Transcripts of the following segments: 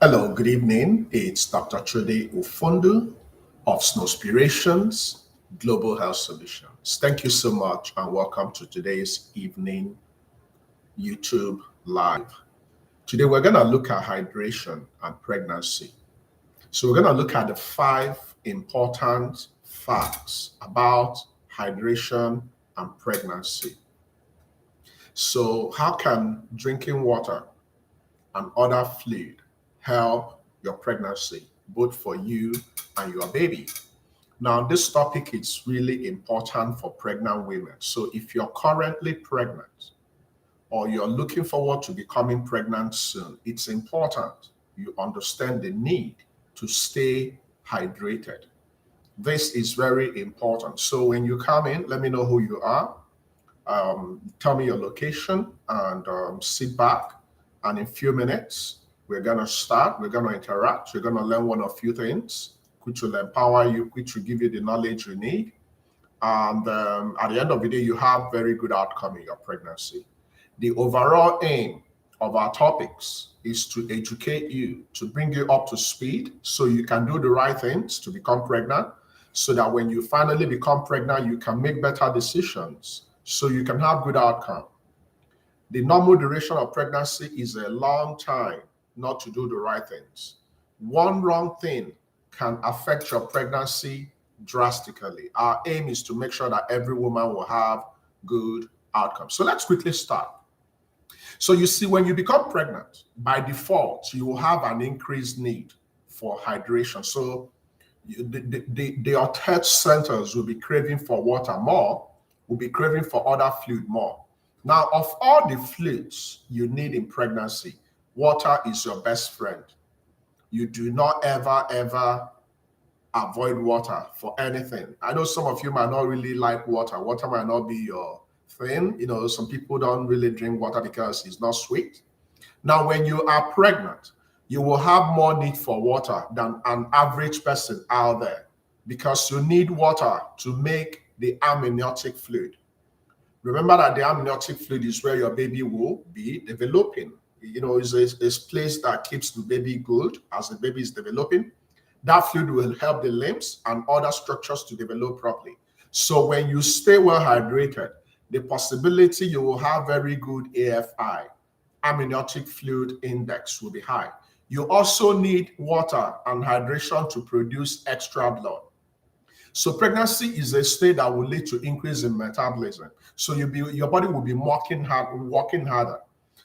Hello, good evening. It's Dr. Trude Ufondu of Snowspirations Global Health Solutions. Thank you so much and welcome to today's evening YouTube Live. Today we're going to look at hydration and pregnancy. So we're going to look at the 5 important facts about hydration and pregnancy. So how can drinking water and other fluid help your pregnancy, both for you and your baby? Now, this topic is really important for pregnant women. So if you're currently pregnant or you're looking forward to becoming pregnant soon, it's important you understand the need to stay hydrated. This is very important. So when you come in, let me know who you are. Tell me your location and sit back. And in a few minutes, we're going to start. We're going to interact. We're going to learn one or few things which will empower you, which will give you the knowledge you need. And at the end of the day, you have very good outcome in your pregnancy. The overall aim of our topics is to educate you, to bring you up to speed so you can do the right things to become pregnant, so that when you finally become pregnant, you can make better decisions so you can have good outcome. The normal duration of pregnancy is a long time not to do the right things. One wrong thing can affect your pregnancy drastically. Our aim is to make sure that every woman will have good outcomes. So let's quickly start. So you see, when you become pregnant, by default, you will have an increased need for hydration. So the health centers will be craving for water more, will be craving for other fluid more. Now, of all the fluids you need in pregnancy, water is your best friend. You do not ever avoid water for anything. I know some of you might not really like water. Water might not be your thing. You know, some people don't really drink water because it's not sweet. Now, when you are pregnant, you will have more need for water than an average person out there, because you need water to make the amniotic fluid. Remember that the amniotic fluid is where your baby will be developing. You know, it's a place that keeps the baby good as the baby is developing. That fluid will help the limbs and other structures to develop properly. So when you stay well hydrated, the possibility you will have very good AFI, amniotic fluid index, will be high. You also need water and hydration to produce extra blood. So pregnancy is a state that will lead to increase in metabolism. So your body will be working harder.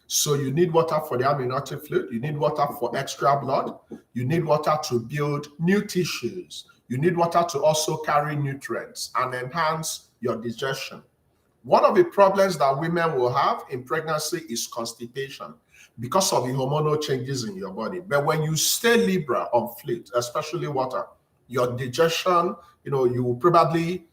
So you need water for the amniotic fluid. You need water for extra blood. You need water to build new tissues. You need water to also carry nutrients and enhance your digestion. One of the problems that women will have in pregnancy is constipation because of the hormonal changes in your body. But when you stay liberal on fluid, especially water, your digestion, you probably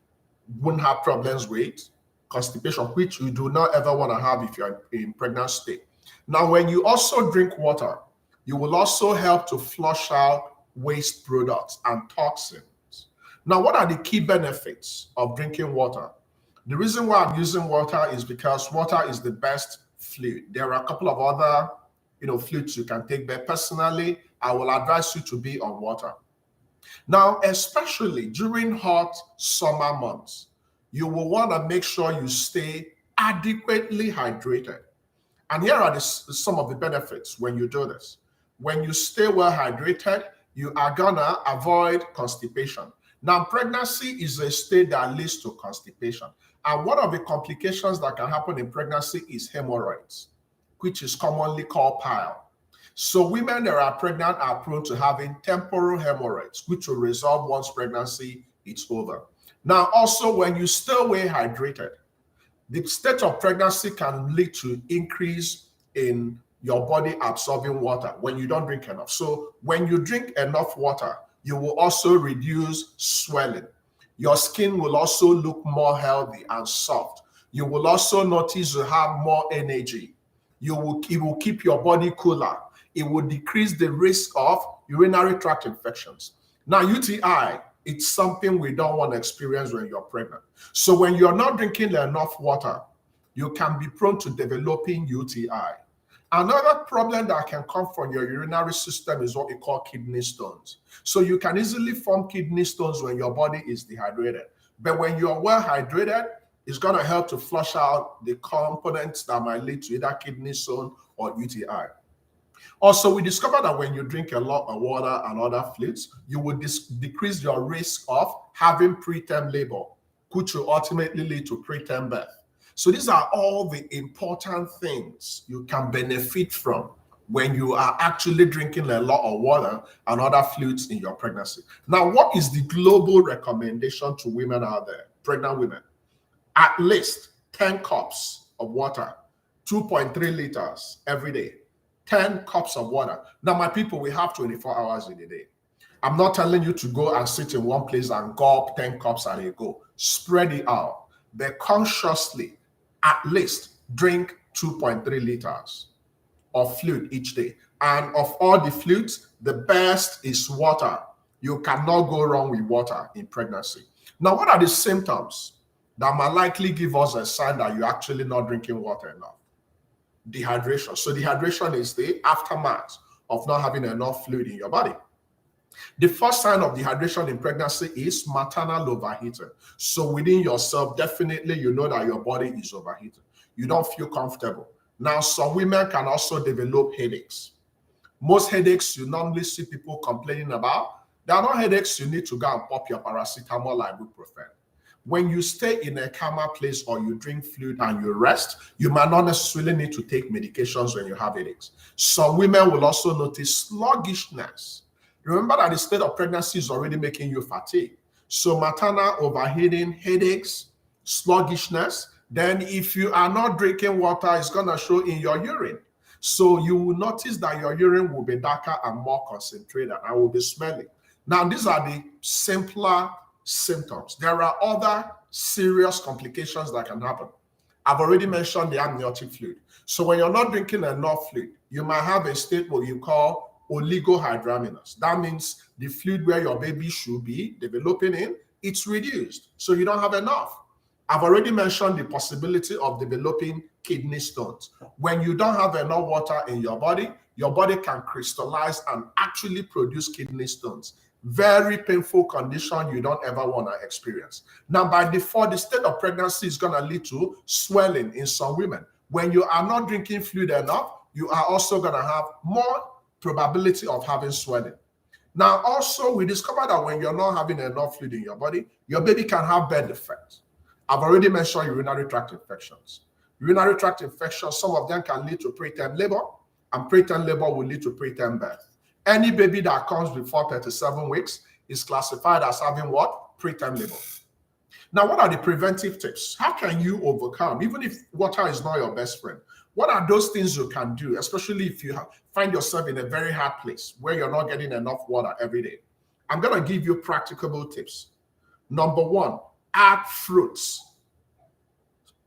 wouldn't have problems with constipation, which you do not ever want to have if you're in pregnant state. Now, when you also drink water, you will also help to flush out waste products and toxins. Now, what are the key benefits of drinking water? The reason why I'm using water is because water is the best fluid. There are a couple of other, fluids you can take, but personally, I will advise you to be on water. Now, especially during hot summer months, you will want to make sure you stay adequately hydrated. And here are some of the benefits when you do this. When you stay well hydrated, you are going to avoid constipation. Now, pregnancy is a state that leads to constipation. And one of the complications that can happen in pregnancy is hemorrhoids, which is commonly called pile. So women that are pregnant are prone to having temporal hemorrhoids, which will resolve once pregnancy is over. Now, also, when you stay well hydrated, the state of pregnancy can lead to increase in your body absorbing water when you don't drink enough. So when you drink enough water, you will also reduce swelling. Your skin will also look more healthy and soft. You will also notice you have more energy. It will keep your body cooler. It will decrease the risk of urinary tract infections. Now, UTI, it's something we don't want to experience when you're pregnant. So when you're not drinking enough water, you can be prone to developing UTI. Another problem that can come from your urinary system is what we call kidney stones. So you can easily form kidney stones when your body is dehydrated. But when you're well hydrated, it's going to help to flush out the components that might lead to either kidney stone or UTI. Also, we discovered that when you drink a lot of water and other fluids, you will decrease your risk of having preterm labor, which will ultimately lead to preterm birth. So these are all the important things you can benefit from when you are actually drinking a lot of water and other fluids in your pregnancy. Now, what is the global recommendation to women out there, pregnant women? At least 10 cups of water, 2.3 liters every day. 10 cups of water. Now, my people, we have 24 hours in a day. I'm not telling you to go and sit in one place and gulp 10 cups and you go. Spread it out. But consciously, at least drink 2.3 liters of fluid each day. And of all the fluids, the best is water. You cannot go wrong with water in pregnancy. Now, what are the symptoms that might likely give us a sign that you're actually not drinking water enough? Dehydration. So dehydration is the aftermath of not having enough fluid in your body. The first sign of dehydration in pregnancy is maternal overheating. So within yourself, definitely you know that your body is overheating. You don't feel comfortable. Now, some women can also develop headaches. Most headaches you normally see people complaining about, they are not headaches you need to go and pop your paracetamol or ibuprofen. When you stay in a calmer place or you drink fluid and you rest, you might not necessarily need to take medications when you have headaches. Some women will also notice sluggishness. Remember that the state of pregnancy is already making you fatigued. So maternal overheating, headaches, sluggishness. Then if you are not drinking water, it's going to show in your urine. So you will notice that your urine will be darker and more concentrated and will be smelling. Now, these are the simpler symptoms. There are other serious complications that can happen. I've already mentioned the amniotic fluid. So when you're not drinking enough fluid, you might have a state what you call oligohydramnios. That means the fluid where your baby should be developing in, it's reduced. So you don't have enough. I've already mentioned the possibility of developing kidney stones. When you don't have enough water in your body can crystallize and actually produce kidney stones. Very painful condition you don't ever want to experience. Now, by default, the state of pregnancy is going to lead to swelling in some women. When you are not drinking fluid enough, you are also going to have more probability of having swelling. Now, also, we discovered that when you're not having enough fluid in your baby can have birth defects. I've already mentioned urinary tract infections. Urinary tract infections, some of them can lead to preterm labor, and preterm labor will lead to preterm birth. Any baby that comes before 37 weeks is classified as having what? Preterm labor. Now, what are the preventive tips? How can you overcome, even if water is not your best friend? What are those things you can do, especially if you find yourself in a very hard place where you're not getting enough water every day? I'm going to give you practicable tips. Number one, add fruits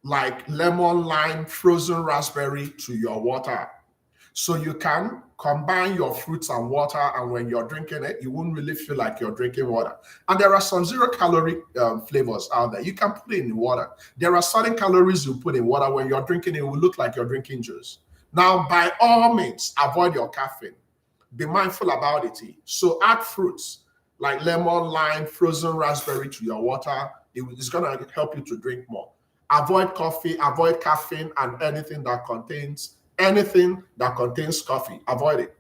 like lemon, lime, frozen raspberry to your water. So you can combine your fruits and water, and when you're drinking it, you won't really feel like you're drinking water. And there are some zero-calorie flavors out there. You can put it in water. There are certain calories you put in water. When you're drinking it, it will look like you're drinking juice. Now, by all means, avoid your caffeine. Be mindful about it. So add fruits like lemon, lime, frozen raspberry to your water. It's going to help you to drink more. Avoid coffee, avoid caffeine, and anything that contains coffee, avoid it.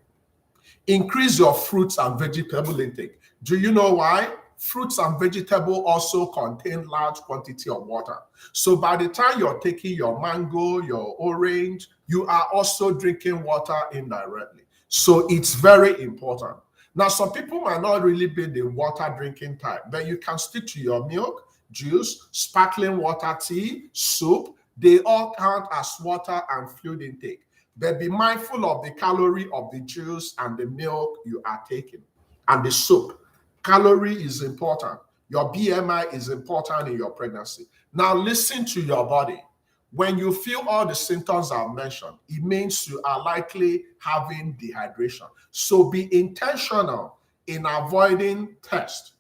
Increase your fruits and vegetable intake. Do you know why? Fruits and vegetables also contain large quantity of water. So by the time you're taking your mango, your orange, you are also drinking water indirectly. So it's very important. Now, some people might not really be the water drinking type, but you can stick to your milk, juice, sparkling water, tea, soup. They all count as water and fluid intake. But be mindful of the calorie of the juice and the milk you are taking and the soup. Calorie is important. Your BMI is important in your pregnancy. Now listen to your body. When you feel all the symptoms I've mentioned, it means you are likely having dehydration. So be intentional in avoiding thirst.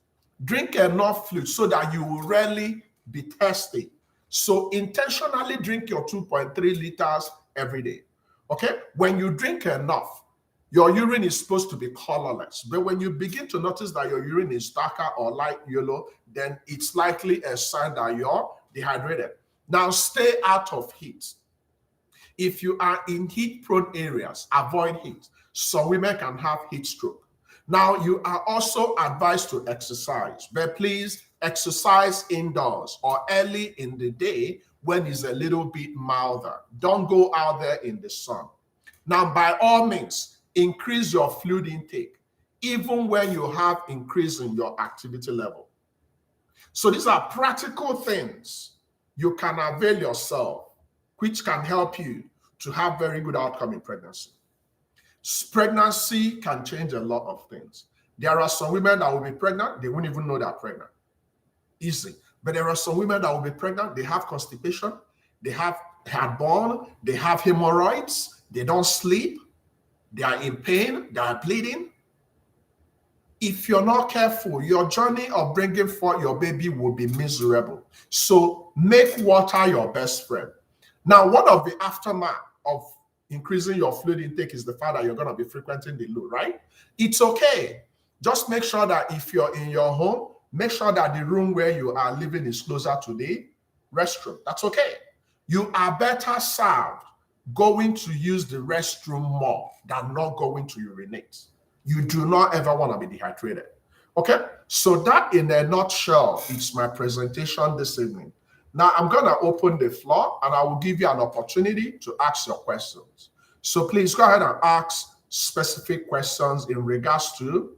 Drink enough fluid so that you will rarely be thirsty. So intentionally drink your 2.3 liters every day. Okay? When you drink enough, your urine is supposed to be colorless. But when you begin to notice that your urine is darker or light yellow, then it's likely a sign that you're dehydrated. Now, stay out of heat. If you are in heat-prone areas, avoid heat. Some women can have heat stroke. Now, you are also advised to exercise, but please exercise indoors or early in the day when it's a little bit milder. Don't go out there in the sun. Now, by all means, increase your fluid intake, even when you have increase in your activity level. So these are practical things you can avail yourself, which can help you to have very good outcome in pregnancy. Pregnancy can change a lot of things. There are some women that will be pregnant, they won't even know they're pregnant. Easy. But there are some women that will be pregnant, they have constipation, they have heartburn, they have hemorrhoids, they don't sleep, they are in pain, they are bleeding. If you're not careful, your journey of bringing forth your baby will be miserable. So make water your best friend. Now, one of the aftermath of increasing your fluid intake is the fact that you're going to be frequenting the loo, right? It's okay. Just make sure that if you're in your home, make sure that the room where you are living is closer to the restroom. That's okay. You are better served going to use the restroom more than not going to urinate. You do not ever want to be dehydrated. Okay? So that in a nutshell is my presentation this evening. Now I'm going to open the floor and I will give you an opportunity to ask your questions. So please go ahead and ask specific questions in regards to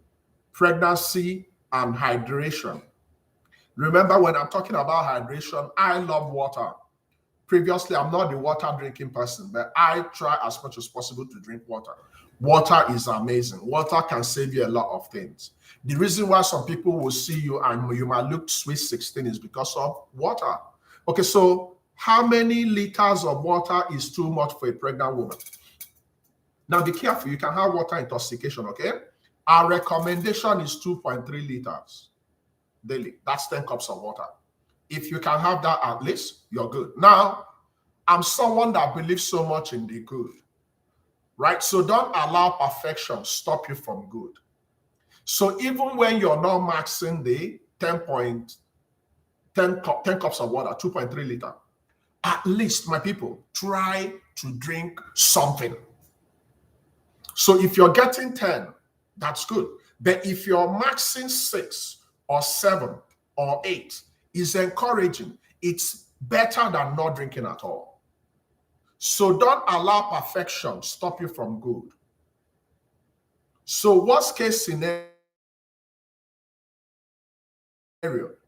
pregnancy and hydration. Remember, when I'm talking about hydration, I love water. Previously, I'm not the water drinking person, but I try as much as possible to drink water. Water is amazing. Water can save you a lot of things. The reason why some people will see you and you might look sweet 16 is because of water. Okay, so how many liters of water is too much for a pregnant woman? Now be careful, you can have water intoxication, okay? Our recommendation is 2.3 liters daily. That's 10 cups of water. If you can have that at least, you're good. Now, I'm someone that believes so much in the good, right? So don't allow perfection stop you from good. So even when you're not maxing the 10 cups of water, 2.3 liter, at least, my people, try to drink something. So if you're getting 10, that's good. But if you're maxing 6 or 7 or 8, it's encouraging. It's better than not drinking at all. So don't allow perfection stop you from good. So worst case scenario,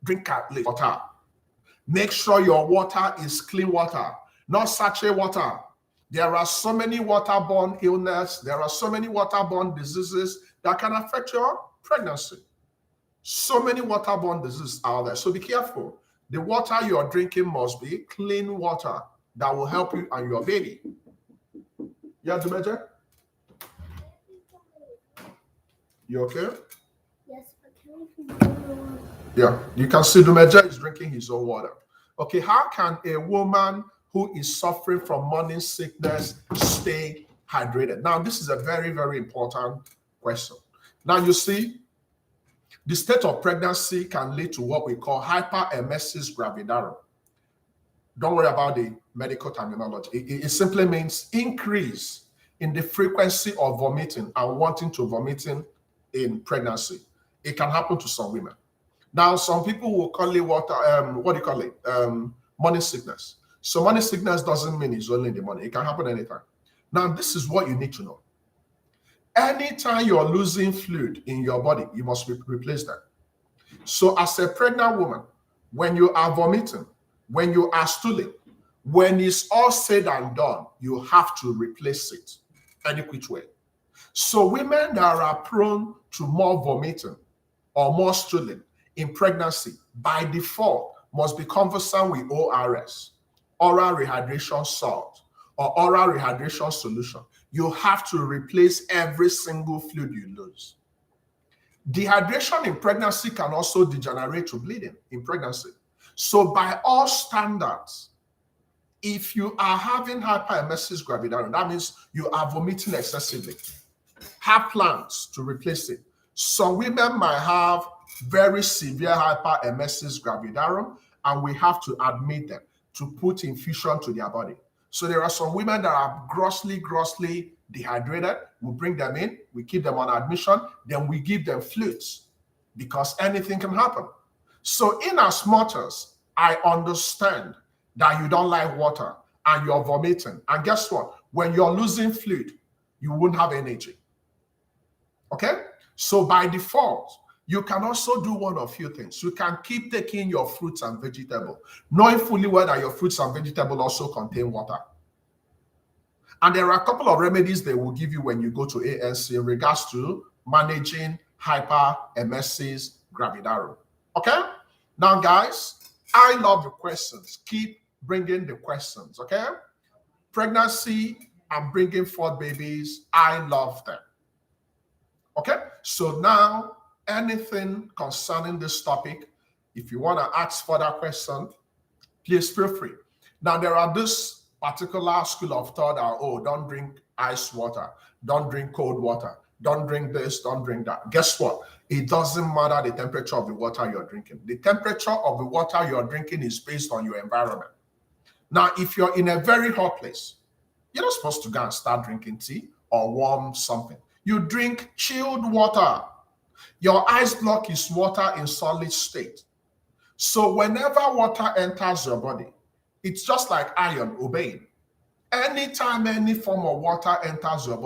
drink at least water. Make sure your water is clean water, not sachet water. There are so many waterborne illnesses, there are so many waterborne diseases that can affect your pregnancy. So many waterborne diseases out there. So be careful. The water you're drinking must be clean water that will help you and your baby. Yeah, Dumeje? You okay? Yes, but can we drink water? Yeah, you can see Dumeje is drinking his own water. Okay, how can a woman who is suffering from morning sickness stay hydrated? Now, this is a very, very important question. Now, you see, the state of pregnancy can lead to what we call hyperemesis gravidarum. Don't worry about the medical terminology. It simply means increase in the frequency of vomiting and wanting to vomiting in pregnancy. It can happen to some women. Now, some people will call it morning sickness. So morning sickness doesn't mean it's only in the morning. It can happen anytime. Now, this is what you need to know. Anytime you're losing fluid in your body, you must replace that. So as a pregnant woman, when you are vomiting, when you are stooling, when it's all said and done, you have to replace it any which way. So women that are prone to more vomiting or more stooling in pregnancy, by default, must be conversant with ORS, oral rehydration salt, or oral rehydration solution. You have to replace every single fluid you lose. Dehydration in pregnancy can also degenerate to bleeding in pregnancy. So by all standards, If you are having hyperemesis gravidarum, that means you are vomiting excessively. Have plans to replace it. Some women might have very severe hyperemesis gravidarum, and we have to admit them to put infusion to their body. So there are some women that are grossly dehydrated. We bring them in, we keep them on admission, then we give them fluids because anything can happen. So in as much as I understand that you don't like water and you're vomiting, and guess what? When you're losing fluid, you won't have energy. Okay? So by default, you can also do one of few things. You can keep taking your fruits and vegetables, knowing fully well that your fruits and vegetables also contain water. And there are a couple of remedies they will give you when you go to ANC in regards to managing hyperemesis gravidarum. Okay? Now, guys, I love the questions. Keep bringing the questions, okay? Pregnancy and bringing forth babies, I love them. Okay? So now, anything concerning this topic, if you want to ask further questions, please feel free. Now, there are this particular school of thought that, oh, don't drink ice water, don't drink cold water, don't drink this, don't drink that. Guess what? It doesn't matter the temperature of the water you're drinking. The temperature of the water you're drinking is based on your environment. Now, if you're in a very hot place, you're not supposed to go and start drinking tea or warm something. You drink chilled water. Your ice block is water in solid state. So whenever water enters your body, it's just like iron obeying. Anytime any form of water enters your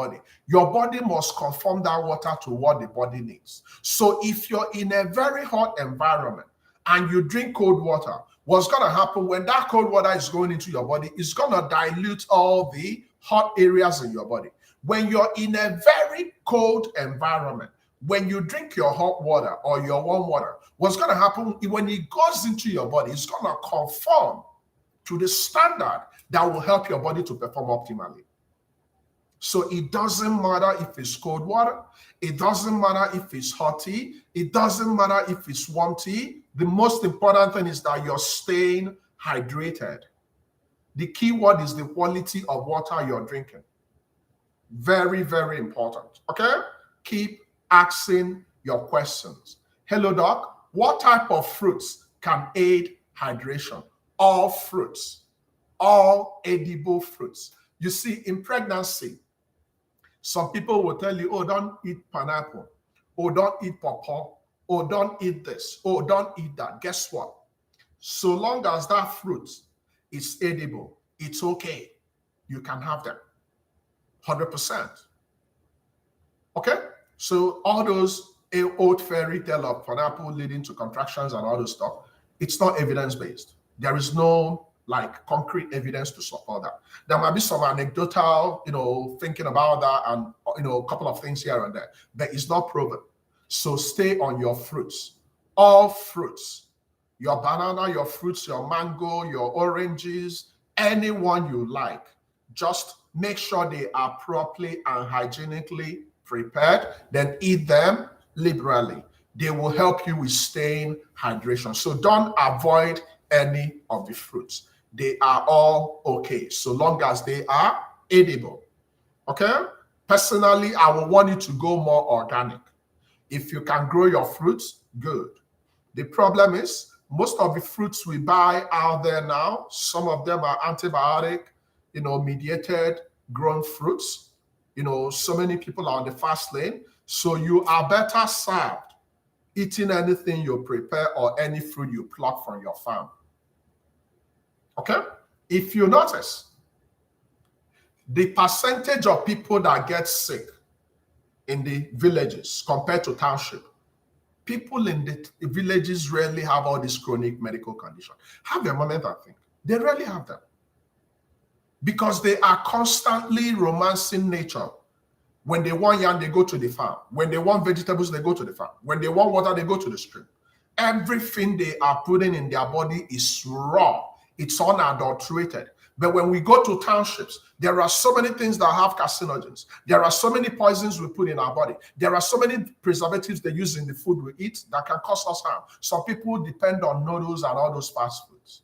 body must conform that water to what the body needs. So if you're in a very hot environment and you drink cold water, what's going to happen when that cold water is going into your body is going to dilute all the hot areas in your body. When you're in a very cold environment, when you drink your hot water or your warm water, what's going to happen when it goes into your body, it's going to conform to the standard that will help your body to perform optimally. So it doesn't matter if it's cold water, it doesn't matter if it's hot tea, it doesn't matter if it's warm tea. The most important thing is that you're staying hydrated. The key word is the quality of water you're drinking. Very, very important. Okay? Keep asking your questions. Hello, doc. What type of fruits can aid hydration? All fruits, all edible fruits. You see, in pregnancy, some people will tell you, oh, don't eat pineapple, or don't eat pawpaw, or don't eat this, or don't eat that. Guess what? So long as that fruit is edible, it's okay. You can have them. 100%. Okay? So all those old fairy tale of pineapple leading to contractions and all those stuff, it's not evidence-based. There is no like concrete evidence to support that. There might be some anecdotal, thinking about that and, a couple of things here and there, but it's not proven. So stay on your fruits, all fruits, your banana, your fruits, your mango, your oranges, any one you like. Just make sure they are properly and hygienically prepared, then eat them liberally. They will help you with staying hydration. So don't avoid any of the fruits. They are all okay, so long as they are edible. Okay? Personally, I would want you to go more organic. If you can grow your fruits, good. The problem is, most of the fruits we buy out there now, some of them are antibiotic, mediated grown fruits. So many people are on the fast lane. So you are better served eating anything you prepare or any fruit you pluck from your farm. Okay? If you notice, the percentage of people that get sick in the villages compared to township, people in the villages rarely have all these chronic medical conditions. Have a moment, I think. They rarely have them. Because they are constantly romancing nature. When they want yam, they go to the farm. When they want vegetables, they go to the farm. When they want water, they go to the stream. Everything they are putting in their body is raw. It's unadulterated. But when we go to townships, there are so many things that have carcinogens. There are so many poisons we put in our body. There are so many preservatives they use in the food we eat that can cause us harm. Some people depend on noodles and all those fast foods.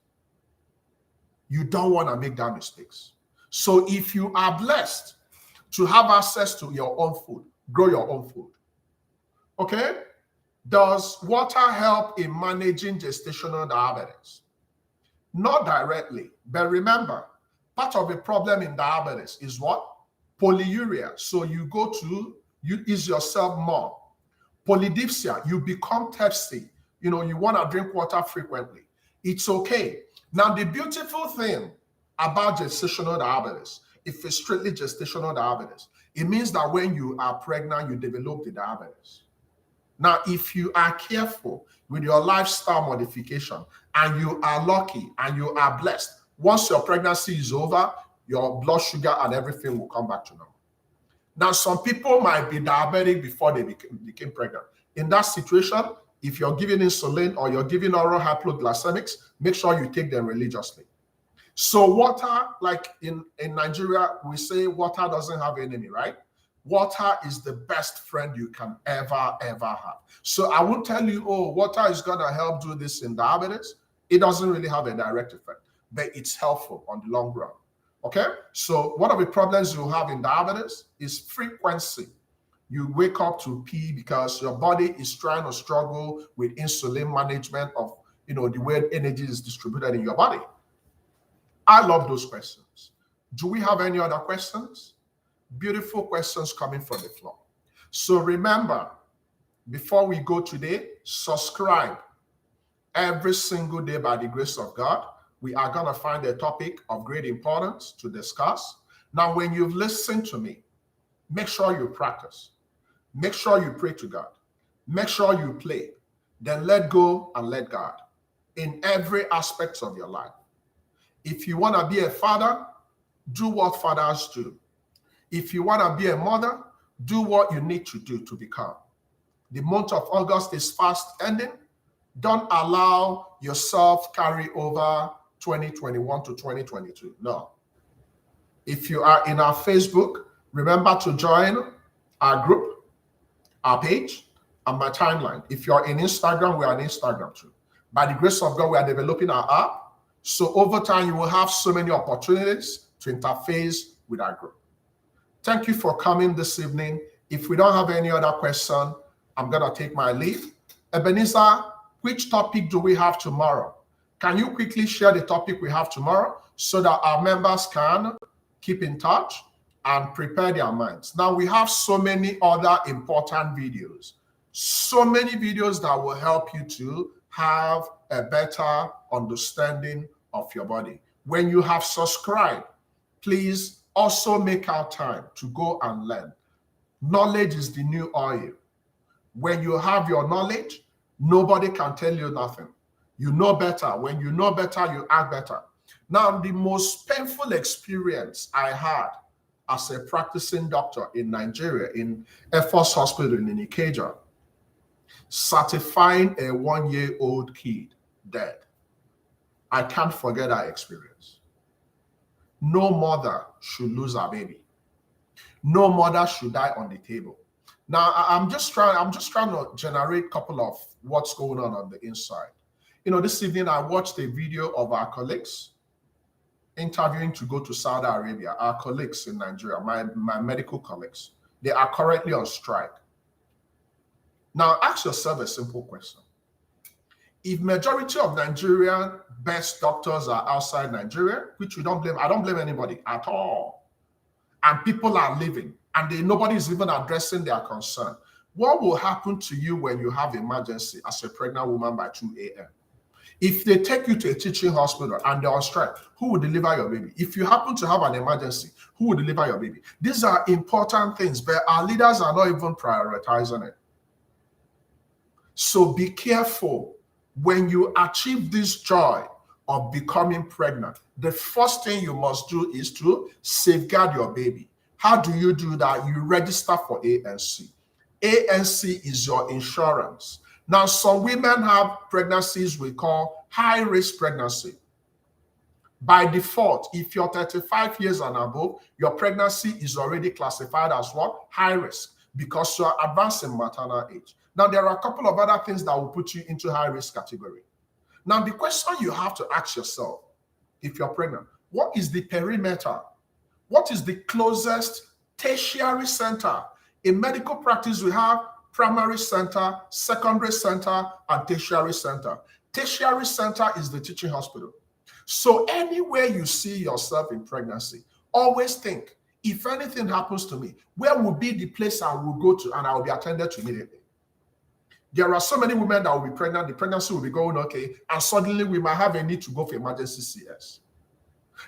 You don't want to make that mistakes. So if you are blessed to have access to your own food, grow your own food. Okay? Does water help in managing gestational diabetes? Not directly, but remember, part of the problem in diabetes is what? Polyuria. So you ease yourself more. Polydipsia, you become thirsty. You want to drink water frequently. It's okay. Now, the beautiful thing about gestational diabetes, if it's strictly gestational diabetes, it means that when you are pregnant, you develop the diabetes. Now, if you are careful with your lifestyle modification and you are lucky and you are blessed, once your pregnancy is over, your blood sugar and everything will come back to normal. Now, some people might be diabetic before they became pregnant. In that situation, if you're giving insulin or you're giving oral hypoglycemics, make sure you take them religiously. So water, like in Nigeria, we say water doesn't have enemy, right? Water is the best friend you can ever have. So I won't tell you, oh, water is going to help do this in diabetes. It doesn't really have a direct effect, but it's helpful on the long run. Okay? So one of the problems you have in diabetes is frequency. You wake up to pee because your body is trying to struggle with insulin management of, the way energy is distributed in your body. I love those questions. Do we have any other questions? Beautiful questions coming from the floor. So remember, before we go today, subscribe. Every single day, by the grace of God, we are going to find a topic of great importance to discuss. Now, when you've listened to me, make sure you practice. Make sure you pray to God. Make sure you play. Then let go and let God in every aspect of your life. If you want to be a father, do what fathers do. If you want to be a mother, do what you need to do to become. The month of August is fast ending. Don't allow yourself carry over 2021 to 2022. No. If you are in our Facebook, remember to join our group, our page, and my timeline. If you're in Instagram, we are on Instagram too. By the grace of God, we are developing our app. So over time, you will have so many opportunities to interface with our group. Thank you for coming this evening. If we don't have any other question, I'm going to take my leave. Ebenezer, which topic do we have tomorrow? Can you quickly share the topic we have tomorrow so that our members can keep in touch and prepare their minds? Now, we have so many other important videos, so many videos that will help you to have a better understanding of your body. When you have subscribed, please also make out time to go and learn. Knowledge is the new oil. When you have your knowledge, nobody can tell you nothing. You know better. When you know better, you act better. Now, the most painful experience I had as a practicing doctor in Nigeria, in Air Force Hospital in Ikeja, certifying a 1-year-old kid dead. I can't forget that experience. No mother should lose her baby. No mother should die on the table. Now, I'm just trying to generate a couple of what's going on the inside. This evening I watched a video of our colleagues interviewing to go to Saudi Arabia, our colleagues in Nigeria, my medical colleagues. They are currently on strike. Now, ask yourself a simple question. If majority of Nigerian best doctors are outside Nigeria, which I don't blame anybody at all, and people are leaving, and nobody is even addressing their concern, what will happen to you when you have emergency as a pregnant woman by 2 a.m.? If they take you to a teaching hospital and they're on strike, who will deliver your baby? If you happen to have an emergency, who will deliver your baby? These are important things, but our leaders are not even prioritizing it. So be careful. When you achieve this joy of becoming pregnant, the first thing you must do is to safeguard your baby. How do you do that? You register for ANC. ANC is your insurance. Now, some women have pregnancies we call high-risk pregnancy. By default, if you're 35 years and above, your pregnancy is already classified as what? High risk, because you're advancing maternal age. Now, there are a couple of other things that will put you into high-risk category. Now, the question you have to ask yourself, if you're pregnant? What is the perimeter? What is the closest tertiary center? In medical practice, we have primary center, secondary center, and tertiary center. Tertiary center is the teaching hospital. So anywhere you see yourself in pregnancy, always think, if anything happens to me, where will be the place I will go to and I will be attended to immediately? There are so many women that will be pregnant, the pregnancy will be going okay, and suddenly we might have a need to go for emergency CS.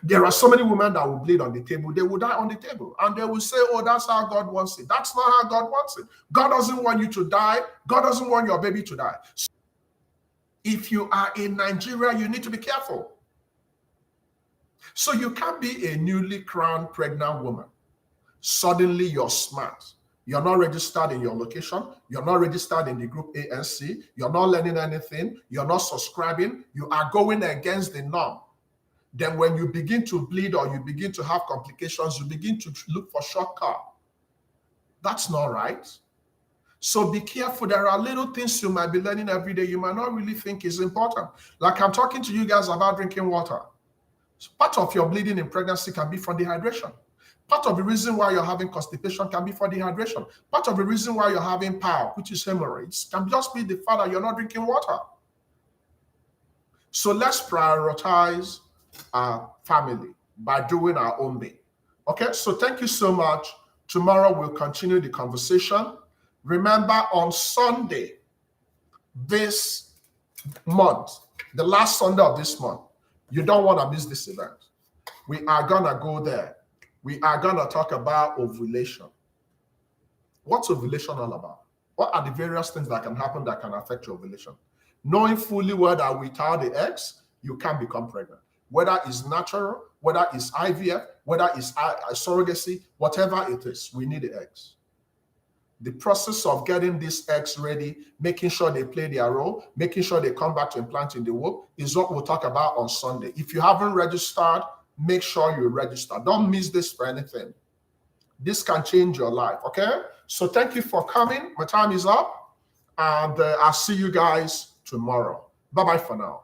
There are so many women that will bleed on the table, they will die on the table, and they will say, oh, that's how God wants it. That's not how God wants it. God doesn't want you to die. God doesn't want your baby to die. So if you are in Nigeria, you need to be careful. So you can't be a newly crowned pregnant woman. Suddenly you're smart. You're not registered in your location. You're not registered in the group A and C. You're not learning anything. You're not subscribing. You are going against the norm. Then when you begin to bleed or you begin to have complications, you begin to look for shortcut. That's not right. So be careful. There are little things you might be learning every day you might not really think is important. Like I'm talking to you guys about drinking water. So part of your bleeding in pregnancy can be from dehydration. Part of the reason why you're having constipation can be for dehydration. Part of the reason why you're having POW, which is hemorrhoids, can just be the fact that you're not drinking water. So let's prioritize our family by doing our own thing. Okay, so thank you so much. Tomorrow we'll continue the conversation. Remember, on Sunday this month, the last Sunday of this month, you don't want to miss this event. We are going to go there. We are going to talk about ovulation. What's ovulation all about? What are the various things that can happen that can affect your ovulation? Knowing fully well that without the eggs, you can't become pregnant. Whether it's natural, whether it's IVF, whether it's surrogacy, whatever it is, we need the eggs. The process of getting these eggs ready, making sure they play their role, making sure they come back to implant in the womb is what we'll talk about on Sunday. If you haven't registered, make sure you register. Don't miss this for anything. This can change your life, okay? So thank you for coming. My time is up, and I'll see you guys tomorrow. Bye-bye for now.